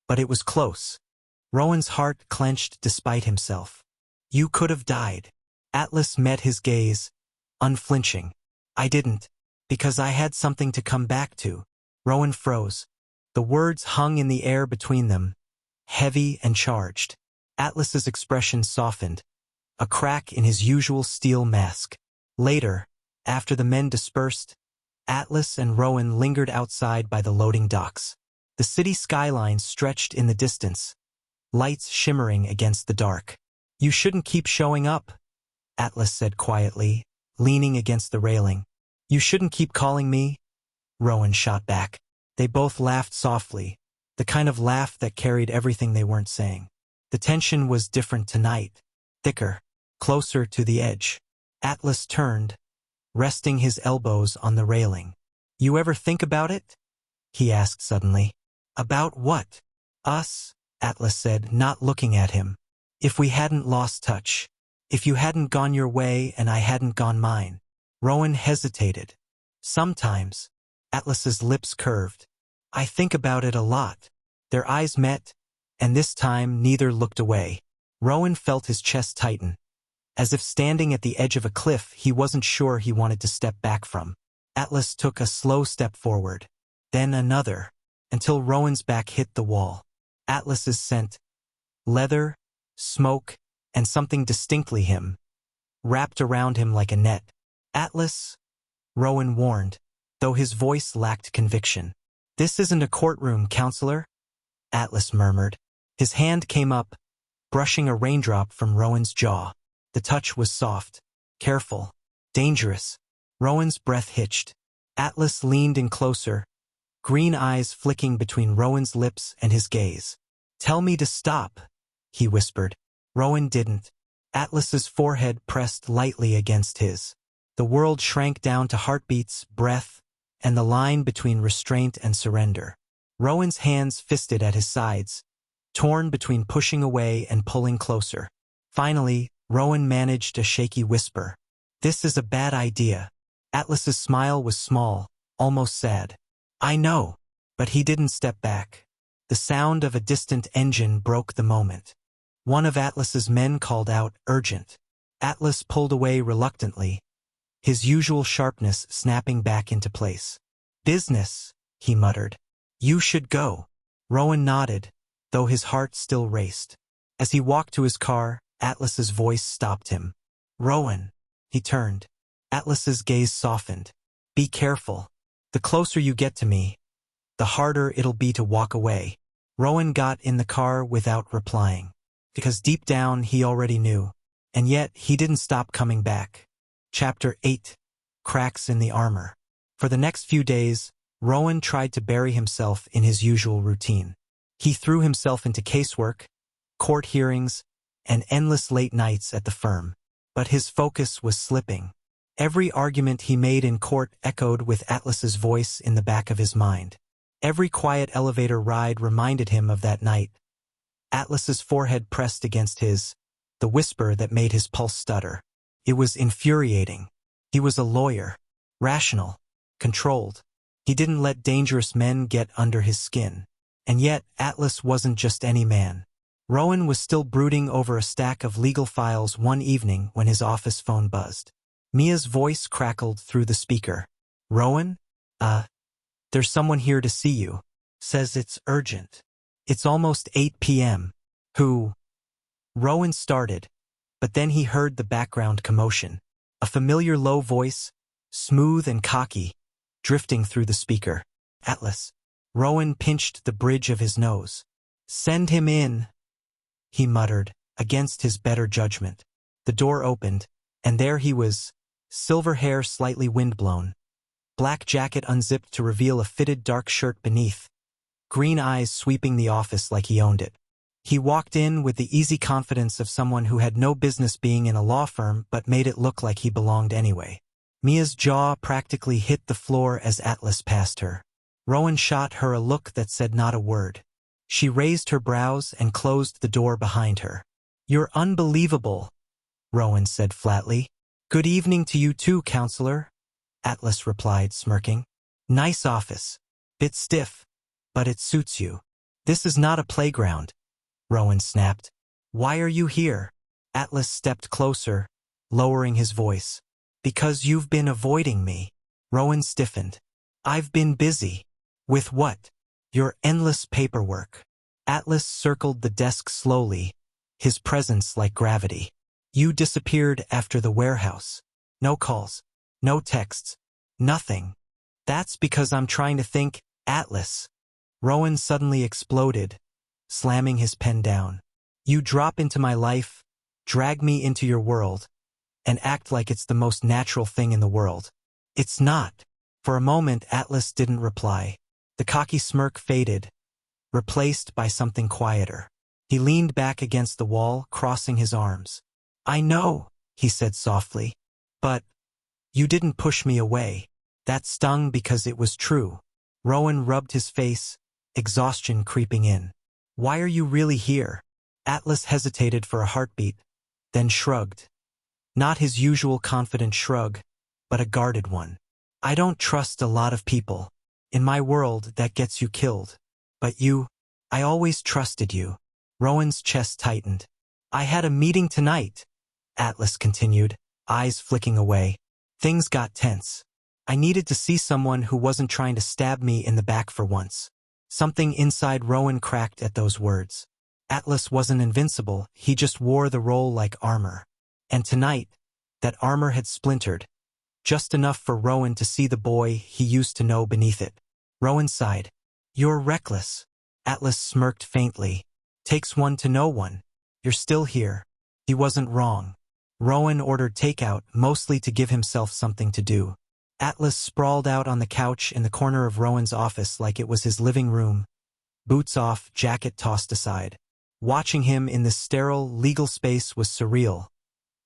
but it was close." Rowan's heart clenched despite himself. "You could have died." Atlas met his gaze, unflinching. "I didn't, because I had something to come back to." Rowan froze. The words hung in the air between them, heavy and charged. Atlas's expression softened, a crack in his usual steel mask. Later, after the men dispersed, Atlas and Rowan lingered outside by the loading docks. The city skyline stretched in the distance, lights shimmering against the dark. "You shouldn't keep showing up," Atlas said quietly, leaning against the railing. "You shouldn't keep calling me," Rowan shot back. They both laughed softly, the kind of laugh that carried everything they weren't saying. The tension was different tonight, thicker, closer to the edge. Atlas turned, resting his elbows on the railing. You ever think about it? He asked suddenly. About what? Us, Atlas said, not looking at him. If we hadn't lost touch. If you hadn't gone your way and I hadn't gone mine. Rowan hesitated. Sometimes. Atlas's lips curved. I think about it a lot. Their eyes met, and this time neither looked away. Rowan felt his chest tighten. As if standing at the edge of a cliff he wasn't sure he wanted to step back from. Atlas took a slow step forward. Then another, until Rowan's back hit the wall. Atlas's scent, leather, smoke, and something distinctly him, wrapped around him like a net. Atlas, Rowan warned, though his voice lacked conviction. This isn't a courtroom, counselor, Atlas murmured. His hand came up, brushing a raindrop from Rowan's jaw. The touch was soft, careful, dangerous. Rowan's breath hitched. Atlas leaned in closer, green eyes flicking between Rowan's lips and his gaze. Tell me to stop, he whispered. Rowan didn't. Atlas's forehead pressed lightly against his. The world shrank down to heartbeats, breath, and the line between restraint and surrender. Rowan's hands fisted at his sides, torn between pushing away and pulling closer. Finally, Rowan managed a shaky whisper. This is a bad idea. Atlas's smile was small, almost sad. I know, but he didn't step back. The sound of a distant engine broke the moment. One of Atlas's men called out, urgent. Atlas pulled away reluctantly, his usual sharpness snapping back into place. Business, he muttered. You should go. Rowan nodded, though his heart still raced. As he walked to his car, Atlas's voice stopped him. Rowan. He turned. Atlas's gaze softened. Be careful. The closer you get to me, the harder it'll be to walk away. Rowan got in the car without replying, because deep down he already knew, and yet he didn't stop coming back. Chapter 8. Cracks in the Armor. For the next few days, Rowan tried to bury himself in his usual routine. He threw himself into casework, court hearings, and endless late nights at the firm. But his focus was slipping. Every argument he made in court echoed with Atlas's voice in the back of his mind. Every quiet elevator ride reminded him of that night. Atlas's forehead pressed against his, the whisper that made his pulse stutter. It was infuriating. He was a lawyer, rational, controlled. He didn't let dangerous men get under his skin. And yet, Atlas wasn't just any man. Rowan was still brooding over a stack of legal files one evening when his office phone buzzed. Mia's voice crackled through the speaker. Rowan? There's someone here to see you. Says it's urgent. It's almost 8 p.m. Who? Rowan started, but then he heard the background commotion. A familiar low voice, smooth and cocky, drifting through the speaker. Atlas. Rowan pinched the bridge of his nose. Send him in, he muttered, against his better judgment. The door opened, and there he was, silver hair slightly windblown, black jacket unzipped to reveal a fitted dark shirt beneath, green eyes sweeping the office like he owned it. He walked in with the easy confidence of someone who had no business being in a law firm but made it look like he belonged anyway. Mia's jaw practically hit the floor as Atlas passed her. Rowan shot her a look that said not a word. She raised her brows and closed the door behind her. You're unbelievable, Rowan said flatly. Good evening to you too, counselor, Atlas replied, smirking. Nice office. Bit stiff, but it suits you. This is not a playground, Rowan snapped. Why are you here? Atlas stepped closer, lowering his voice. Because you've been avoiding me. Rowan stiffened. I've been busy. With what? Your endless paperwork. Atlas circled the desk slowly, his presence like gravity. You disappeared after the warehouse. No calls. No texts. Nothing. That's because I'm trying to think, Atlas. Rowan suddenly exploded, slamming his pen down. You drop into my life, drag me into your world, and act like it's the most natural thing in the world. It's not. For a moment, Atlas didn't reply. The cocky smirk faded, replaced by something quieter. He leaned back against the wall, crossing his arms. I know, he said softly. But You didn't push me away. That stung because it was true. Rowan rubbed his face, exhaustion creeping in. Why are you really here? Atlas hesitated for a heartbeat, then shrugged. Not his usual confident shrug, but a guarded one. I don't trust a lot of people. In my world, that gets you killed. But you, I always trusted you. Rowan's chest tightened. I had a meeting tonight, Atlas continued, eyes flicking away. Things got tense. I needed to see someone who wasn't trying to stab me in the back for once. Something inside Rowan cracked at those words. Atlas wasn't invincible, he just wore the role like armor. And tonight, that armor had splintered, just enough for Rowan to see the boy he used to know beneath it. Rowan sighed. You're reckless. Atlas smirked faintly. Takes one to know one. You're still here. He wasn't wrong. Rowan ordered takeout, mostly to give himself something to do. Atlas sprawled out on the couch in the corner of Rowan's office like it was his living room, boots off, jacket tossed aside. Watching him in this sterile, legal space was surreal,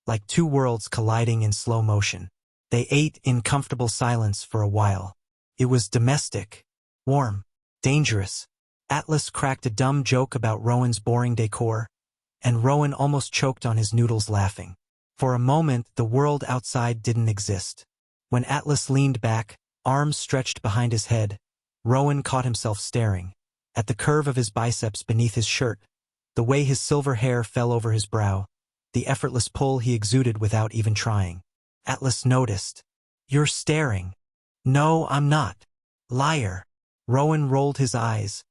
like two worlds colliding in slow motion. They ate in comfortable silence for a while. It was domestic, warm, dangerous. Atlas cracked a dumb joke about Rowan's boring decor, and Rowan almost choked on his noodles laughing. For a moment, the world outside didn't exist. When Atlas leaned back, arms stretched behind his head, Rowan caught himself staring at the curve of his biceps beneath his shirt, the way his silver hair fell over his brow, the effortless pull he exuded without even trying. Atlas noticed. You're staring. No, I'm not. Liar. Rowan rolled his eyes,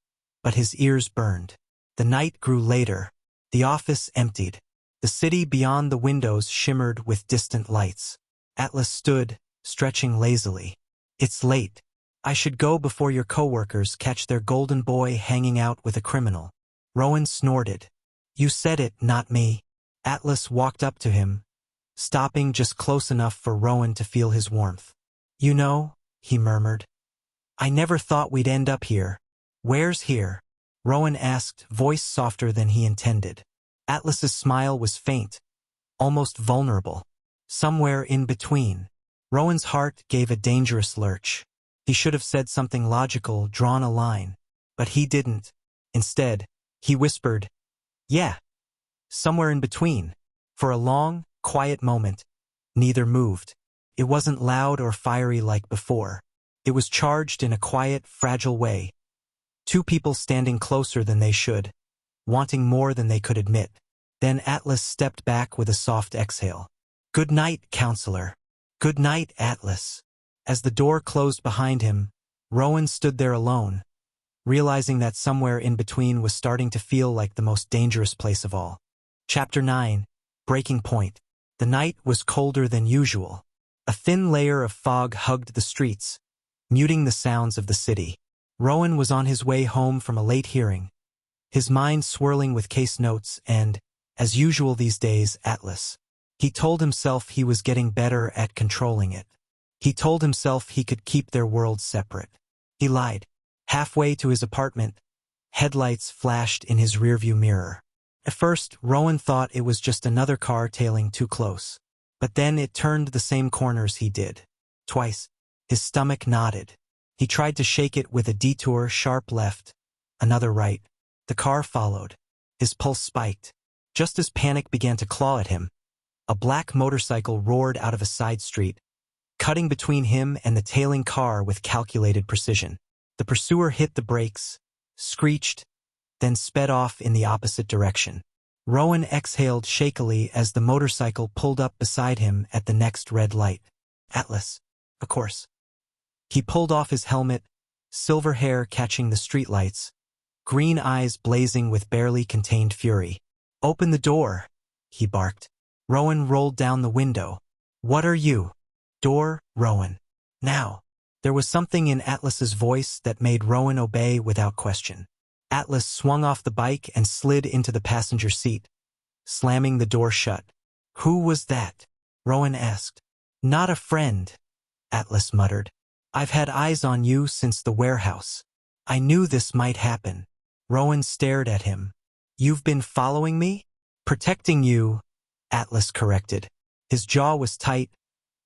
but his ears burned. The night grew later. The office emptied. The city beyond the windows shimmered with distant lights. Atlas stood, stretching lazily. It's late. I should go before your coworkers catch their golden boy hanging out with a criminal. Rowan snorted. You said it, not me. Atlas walked up to him, stopping just close enough for Rowan to feel his warmth. You know, he murmured, I never thought we'd end up here. Where's here? Rowan asked, voice softer than he intended. Atlas's smile was faint, almost vulnerable. Somewhere in between. Rowan's heart gave a dangerous lurch. He should have said something logical, drawn a line. But he didn't. Instead, he whispered, yeah, somewhere in between. For a long, quiet moment, neither moved. It wasn't loud or fiery like before. It was charged in a quiet, fragile way. Two people standing closer than they should, wanting more than they could admit. Then Atlas stepped back with a soft exhale. Good night, counselor. Good night, Atlas. As the door closed behind him, Rowan stood there alone, realizing that somewhere in between was starting to feel like the most dangerous place of all. Chapter 9. Breaking Point. The night was colder than usual. A thin layer of fog hugged the streets, muting the sounds of the city. Rowan was on his way home from a late hearing, his mind swirling with case notes and, as usual these days, Atlas. He told himself he was getting better at controlling it. He told himself he could keep their worlds separate. He lied. Halfway to his apartment, headlights flashed in his rearview mirror. At first, Rowan thought it was just another car tailing too close. But then it turned the same corners he did. Twice. His stomach knotted. He tried to shake it with a detour, sharp left, another right. The car followed. His pulse spiked. Just as panic began to claw at him, a black motorcycle roared out of a side street, cutting between him and the tailing car with calculated precision. The pursuer hit the brakes, screeched, then sped off in the opposite direction. Rowan exhaled shakily as the motorcycle pulled up beside him at the next red light. Atlas, of course. He pulled off his helmet, silver hair catching the streetlights, green eyes blazing with barely contained fury. Open the door, he barked. Rowan rolled down the window. What are you? Door, Rowan. Now. There was something in Atlas's voice that made Rowan obey without question. Atlas swung off the bike and slid into the passenger seat, slamming the door shut. Who was that? Rowan asked. Not a friend, Atlas muttered. I've had eyes on you since the warehouse. I knew this might happen. Rowan stared at him. You've been following me? Protecting you, Atlas corrected. His jaw was tight,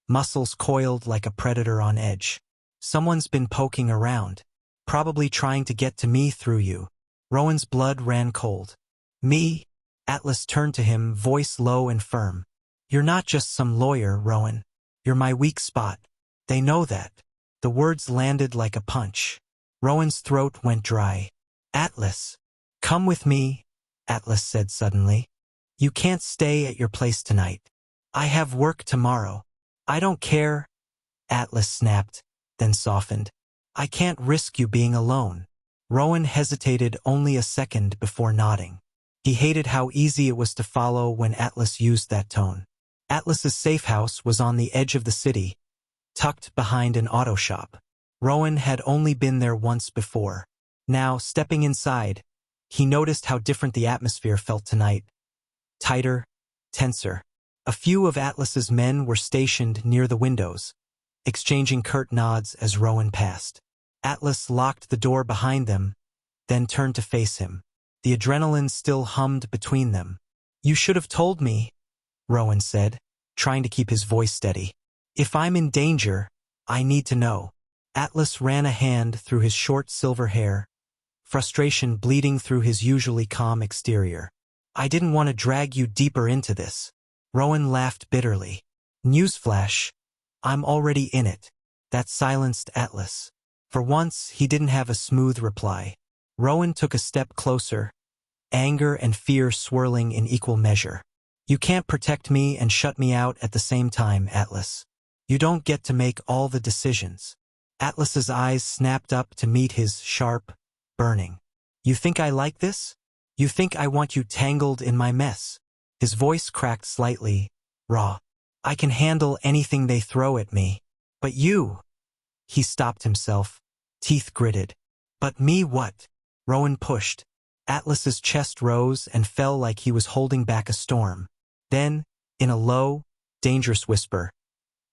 muscles coiled like a predator on edge. Someone's been poking around, probably trying to get to me through you. Rowan's blood ran cold. Me? Atlas turned to him, voice low and firm. You're not just some lawyer, Rowan. You're my weak spot. They know that. The words landed like a punch. Rowan's throat went dry. Atlas. Come with me, Atlas said suddenly. You can't stay at your place tonight. I have work tomorrow. I don't care, Atlas snapped, then softened. I can't risk you being alone. Rowan hesitated only a second before nodding. He hated how easy it was to follow when Atlas used that tone. Atlas's safe house was on the edge of the city, tucked behind an auto shop. Rowan had only been there once before. Now, stepping inside, he noticed how different the atmosphere felt tonight. Tighter, tenser. A few of Atlas's men were stationed near the windows, exchanging curt nods as Rowan passed. Atlas locked the door behind them, then turned to face him. The adrenaline still hummed between them. You should have told me, Rowan said, trying to keep his voice steady. If I'm in danger, I need to know. Atlas ran a hand through his short silver hair, frustration bleeding through his usually calm exterior. I didn't want to drag you deeper into this. Rowan laughed bitterly. Newsflash, I'm already in it. That silenced Atlas. For once, he didn't have a smooth reply. Rowan took a step closer, anger and fear swirling in equal measure. You can't protect me and shut me out at the same time, Atlas. You don't get to make all the decisions. Atlas's eyes snapped up to meet his sharp, burning. You think I like this? You think I want you tangled in my mess? His voice cracked slightly, raw. I can handle anything they throw at me. But you... He stopped himself, teeth gritted. But me what? Rowan pushed. Atlas's chest rose and fell like he was holding back a storm. Then, in a low, dangerous whisper,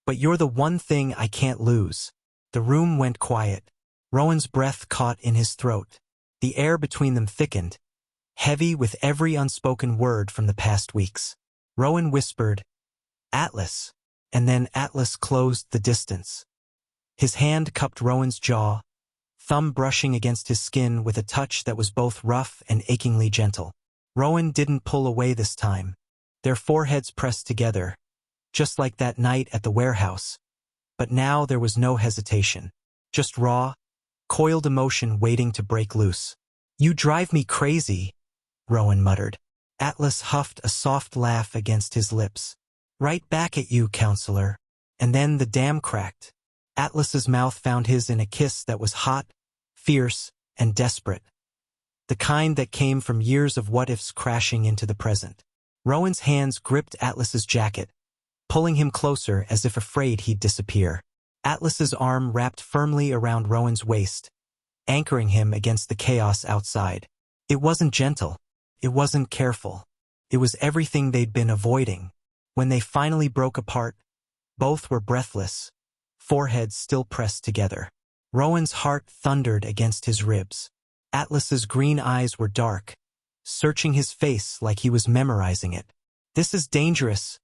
but you're the one thing I can't lose. The room went quiet. Rowan's breath caught in his throat. The air between them thickened, heavy with every unspoken word from the past weeks. Rowan whispered, Atlas, and then Atlas closed the distance. His hand cupped Rowan's jaw, thumb brushing against his skin with a touch that was both rough and achingly gentle. Rowan didn't pull away this time. Their foreheads pressed together, just like that night at the warehouse. But now there was no hesitation, just raw, coiled emotion waiting to break loose. You drive me crazy, Rowan muttered. Atlas huffed a soft laugh against his lips. Right back at you, counselor. And then the dam cracked. Atlas's mouth found his in a kiss that was hot, fierce, and desperate. The kind that came from years of what-ifs crashing into the present. Rowan's hands gripped Atlas's jacket, pulling him closer as if afraid he'd disappear. Atlas's arm wrapped firmly around Rowan's waist, anchoring him against the chaos outside. It wasn't gentle. It wasn't careful. It was everything they'd been avoiding. When they finally broke apart, both were breathless, foreheads still pressed together. Rowan's heart thundered against his ribs. Atlas's green eyes were dark, searching his face like he was memorizing it. This is dangerous,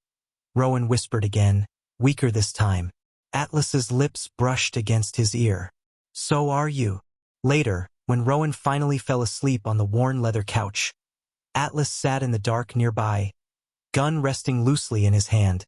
Rowan whispered again, weaker this time. Atlas's lips brushed against his ear. So are you. Later, when Rowan finally fell asleep on the worn leather couch, Atlas sat in the dark nearby, gun resting loosely in his hand,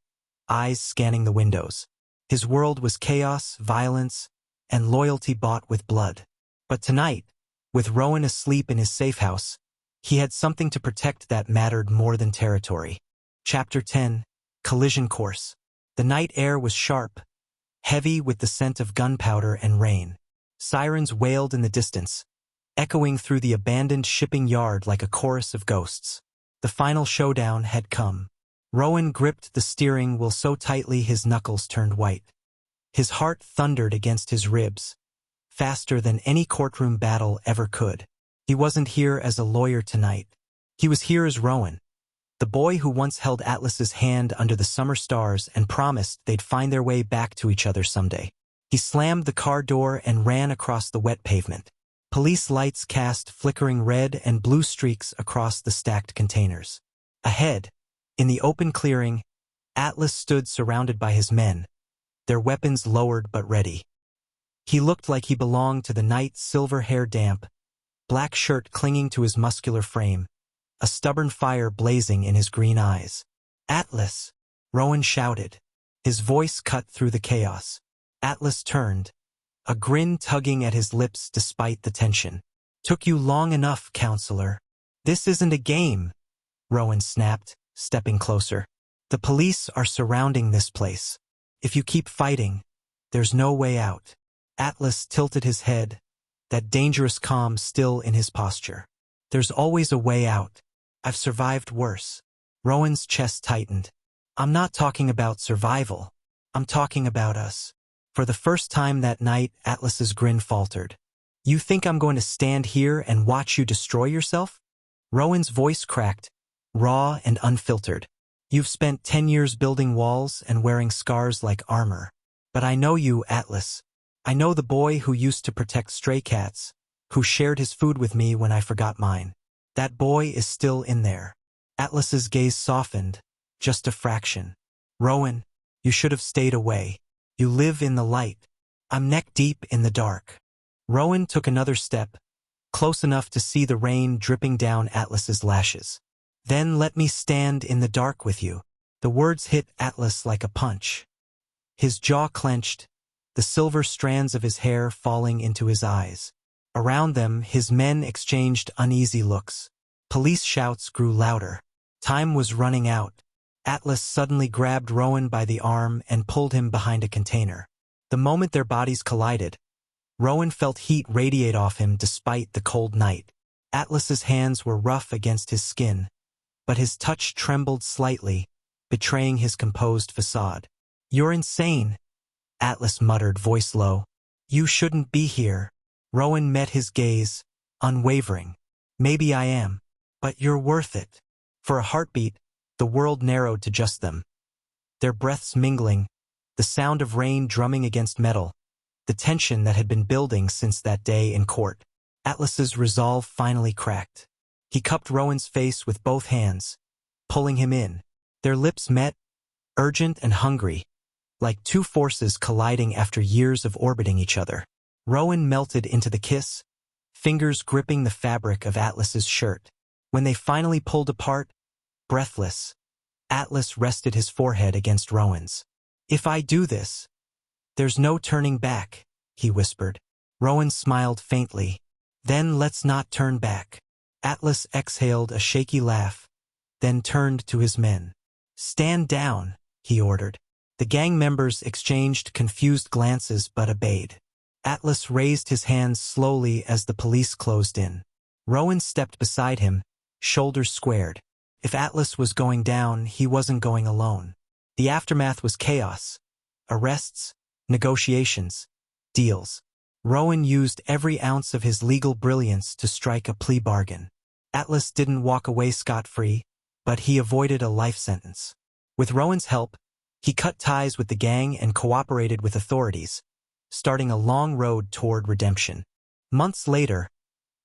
eyes scanning the windows. His world was chaos, violence, and loyalty bought with blood. But tonight, with Rowan asleep in his safe house, he had something to protect that mattered more than territory. Chapter 10. Collision Course. The night air was sharp, heavy with the scent of gunpowder and rain. Sirens wailed in the distance, echoing through the abandoned shipping yard like a chorus of ghosts. The final showdown had come. Rowan gripped the steering wheel so tightly his knuckles turned white. His heart thundered against his ribs, faster than any courtroom battle ever could. He wasn't here as a lawyer tonight. He was here as Rowan, the boy who once held Atlas's hand under the summer stars and promised they'd find their way back to each other someday. He slammed the car door and ran across the wet pavement. Police lights cast flickering red and blue streaks across the stacked containers. Ahead, in the open clearing, Atlas stood surrounded by his men, their weapons lowered but ready. He looked like he belonged to the night, silver hair damp, black shirt clinging to his muscular frame, a stubborn fire blazing in his green eyes. "Atlas!" Rowan shouted. His voice cut through the chaos. Atlas turned, a grin tugging at his lips despite the tension. "Took you long enough, counselor." "This isn't a game," Rowan snapped, stepping closer. "The police are surrounding this place. If you keep fighting, there's no way out." Atlas tilted his head, that dangerous calm still in his posture. "There's always a way out. I've survived worse." Rowan's chest tightened. "I'm not talking about survival. I'm talking about us." For the first time that night, Atlas's grin faltered. "You think I'm going to stand here and watch you destroy yourself?" Rowan's voice cracked, raw and unfiltered. "You've spent 10 years building walls and wearing scars like armor. But I know you, Atlas. I know the boy who used to protect stray cats, who shared his food with me when I forgot mine. That boy is still in there." Atlas's gaze softened, just a fraction. "Rowan, you should have stayed away. You live in the light. I'm neck deep in the dark." Rowan took another step, close enough to see the rain dripping down Atlas's lashes. "Then let me stand in the dark with you." The words hit Atlas like a punch. His jaw clenched, the silver strands of his hair falling into his eyes. Around them, his men exchanged uneasy looks. Police shouts grew louder. Time was running out. Atlas suddenly grabbed Rowan by the arm and pulled him behind a container. The moment their bodies collided, Rowan felt heat radiate off him despite the cold night. Atlas's hands were rough against his skin, but his touch trembled slightly, betraying his composed facade. "You're insane," Atlas muttered, voice low. "You shouldn't be here." Rowan met his gaze, unwavering. "Maybe I am, but you're worth it." For a heartbeat, the world narrowed to just them. Their breaths mingling, the sound of rain drumming against metal, the tension that had been building since that day in court. Atlas's resolve finally cracked. He cupped Rowan's face with both hands, pulling him in. Their lips met, urgent and hungry, like two forces colliding after years of orbiting each other. Rowan melted into the kiss, fingers gripping the fabric of Atlas's shirt. When they finally pulled apart, breathless, Atlas rested his forehead against Rowan's. "If I do this, there's no turning back," he whispered. Rowan smiled faintly. "Then let's not turn back." Atlas exhaled a shaky laugh, then turned to his men. "Stand down," he ordered. The gang members exchanged confused glances but obeyed. Atlas raised his hands slowly as the police closed in. Rowan stepped beside him, shoulders squared. If Atlas was going down, he wasn't going alone. The aftermath was chaos. Arrests, negotiations, deals. Rowan used every ounce of his legal brilliance to strike a plea bargain. Atlas didn't walk away scot-free, but he avoided a life sentence. With Rowan's help, he cut ties with the gang and cooperated with authorities, starting a long road toward redemption. Months later,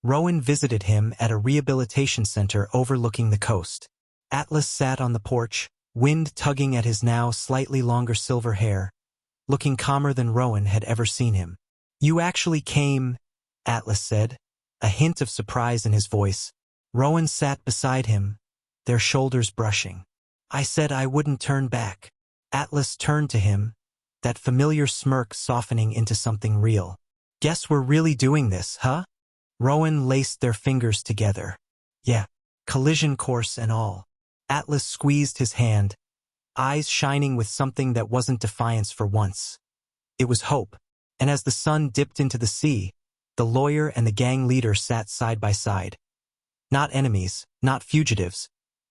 Rowan visited him at a rehabilitation center overlooking the coast. Atlas sat on the porch, wind tugging at his now slightly longer silver hair, looking calmer than Rowan had ever seen him. "You actually came," Atlas said, a hint of surprise in his voice. Rowan sat beside him, their shoulders brushing. "I said I wouldn't turn back." Atlas turned to him, that familiar smirk softening into something real. "Guess we're really doing this, huh?" Rowan laced their fingers together. "Yeah, collision course and all." Atlas squeezed his hand, eyes shining with something that wasn't defiance for once. It was hope. And as the sun dipped into the sea, the lawyer and the gang leader sat side by side. Not enemies, not fugitives,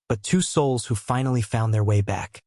but two souls who finally found their way back.